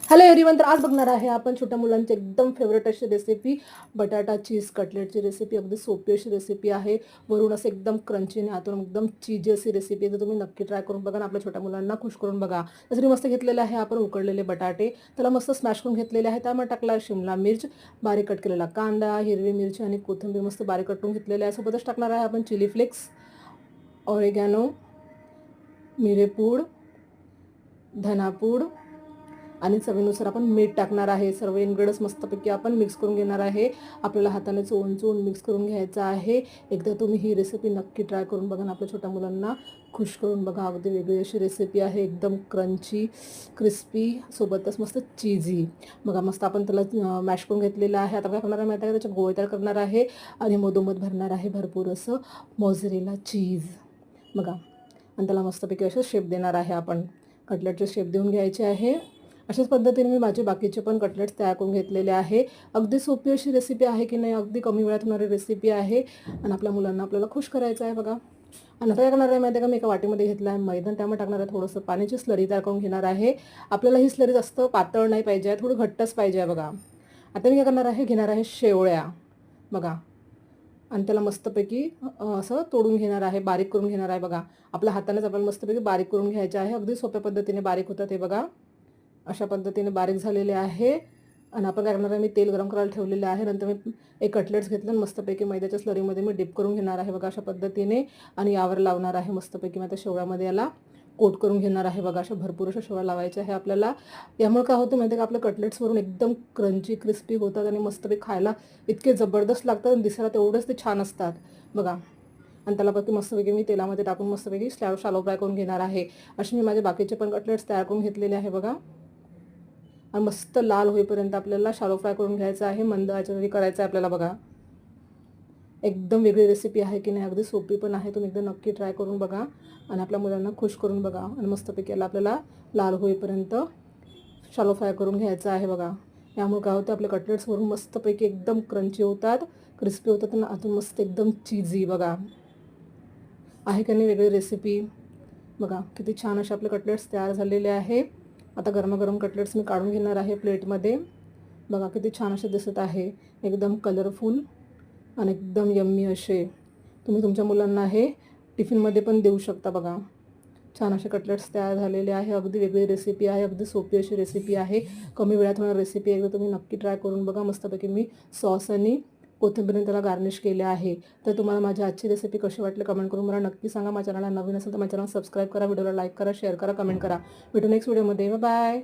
Hello everyone. तर आज बघणार आहे आपण छोट्या मुलांची एकदम फेवरेट अशी रेसिपी बटाटा चीज कटलेटची रेसिपी. अगदी सोपी अशी रेसिपी आहे. वरून असं एकदम क्रंची आणि आतून एकदम चीजी अशी रेसिपी. तर तुम्ही नक्की ट्राय करून बघा आणि आपल्या छोट्या मुलांना खुश करून बघा. त्यासाठी मस्त घेतलेले आहे आपण उकडलेले बटाटे, त्याला मस्त स्मॅश करून घेतलेले आहे. त्यामध्ये टाकला शिमला मिर्च, बारीक कट केलेला कांदा, हिरवी मिरची आणि कोथिंबीर मस्त बारीक कट करून घेतलेले आहे. सोबतच टाकणार आहे आपण चिली फ्लेक्स, ऑरेगॅनो, मिरेपूड, धनापूड आणि चवीनुसार आपण मीठ टाकणार आहे. सर्व इन्ग्रेडियंट्स मस्तपैकी आपण मिक्स करून घेणार आहे. आपल्याला हाताने चोळून मिक्स करून घ्यायचं आहे. एकदा तुम्ही ही रेसिपी नक्की ट्राय करून बघा आणि आपल्या छोट्या मुलांना खुश करून बघा. अगदी वेगळी अशी रेसिपी आहे, एकदम क्रंची, क्रिस्पी, सोबतच मस्त चीजी. बघा मस्त आपण त्याला मॅश करून घेतलेलं आहे. आता काय करणार आहे माहिती आहे का, त्याचे गोळे तयार करणार आहे आणि मधोमध भरणार आहे भरपूर असं मोझरेला चीज. बघा, आणि त्याला मस्तपैकी असं शेप देणार आहे. आपण कटलेटचे शेप देऊन घ्यायचे आहे. अशाच पद्धतीने मी माझे बाकीचे पण कटलेट्स तयार करून घेतलेले आहे. अगदी सोपी अशी रेसिपी आहे की नाही, अगदी कमी वेळात होणारी रेसिपी आहे आणि आपल्या मुलांना आपल्याला खुश करायचं आहे. बघा, आणि आता काय करणार आहे माहिती आहे का, मी एका वाटीमध्ये घेतलं आहे मैदा, त्यामध्ये टाकणार आहे थोडंसं पाण्याची स्लरी तयार करून घेणार आहे. आपल्याला ही स्लरी जास्त पातळ नाही पाहिजे आहे, थोडं घट्टच पाहिजे आहे. बघा, आता मी काय करणार आहे, घेणार आहे शेवळ्या. बघा, आणि त्याला मस्तपैकी असं तोडून घेणार आहे, बारीक करून घेणार आहे. बघा, आपल्या हातानेच आपल्याला मस्तपैकी बारीक करून घ्यायचे आहे. अगदी सोप्या पद्धतीने बारीक होतात हे. बघा, अशा पद्धतीने बारीक झालेले आहे. आणि आपण काय करणार आहे, मी तेल गरम करायला ठेवलेलं आहे. नंतर मी एक कटलेट्स घेतलं आणि मस्तपैकी मैद्याच्या स्लरीमध्ये मी डिप करून घेणार आहे. बघा, अशा पद्धतीने, आणि यावर लावणार आहे मस्तपैकी. मी आता शेवळ्यामध्ये याला कोट करून घेणार आहे. बघा, अशा भरपूर अशा शेवळ्या लावायच्या आहे आपल्याला. यामुळे काय होतं माहिती आहे का, आपल्या कटलेट्सवरून एकदम क्रंची क्रिस्पी होतात आणि मस्तपैकी खायला इतके जबरदस्त लागतात आणि दिसायला तेवढंच ते छान असतात. बघा, आणि त्याला बघ मस्तपैकी मी तेलामध्ये टाकून मस्तपैकी शालो फ्राय करून घेणार आहे. असे मी माझे बाकीचे पण कटलेट्स तयार करून घेतलेले आहे. बघा, आणि मस्त लाल होईपर्यंत आपल्याला शालो फ्राय करून घ्यायचं आहे. मंद आचेवरती करायचं आहे आपल्याला. बघा, एकदम वेगळी रेसिपी आहे की नाही, अगदी सोपी पण आहे. तुम्ही एकदा नक्की ट्राय करून बघा आणि आपल्या मुलांना खुश करून बघा. आणि मस्तपैकी याला आपल्याला लाल होईपर्यंत शालो फ्राय करून घ्यायचं आहे. बघा, यामुळे काय होतं, आपल्या कटलेट्सवरून मस्तपैकी एकदम क्रंची होतात, क्रिस्पी होतात आणि आतून मस्त एकदम चीजी. बघा, आहे का नाही वेगळी रेसिपी. बघा, किती छान असे आपले कटलेट्स तयार झालेले आहे. आता गरमागरम कटलेट्स मी काढून घेणार आहे प्लेटमध्ये. बघा, किती छान असे दिसत आहे, एकदम कलरफुल आणि एकदम यम्मी असे. तुम्ही तुमच्या मुलांना हे टिफिनमध्ये पण देऊ शकता. बघा, छान असे कटलेट्स तयार झालेले आहे. अगदी वेगळी रेसिपी आहे, अगदी सोपी अशी रेसिपी आहे, कमी वेळात होणारी रेसिपी. एकदा तुम्ही नक्की ट्राय करून बघा. मस्तपैकी मी सॉस आणि कोथिंबीरने त्याला गार्निश केले आहे. तर तुम्हाला माझी आजची रेसिपी कशी वाटली कमेंट करून मला नक्की सांगा. माझ्या चॅनलला नवीन असेल तर माझ्या चॅनल सबस्क्राईब करा, व्हिडिओला लाईक करा, शेअर करा, कमेंट करा. भेटू नेक्स्ट व्हिडिओमध्ये. बाय.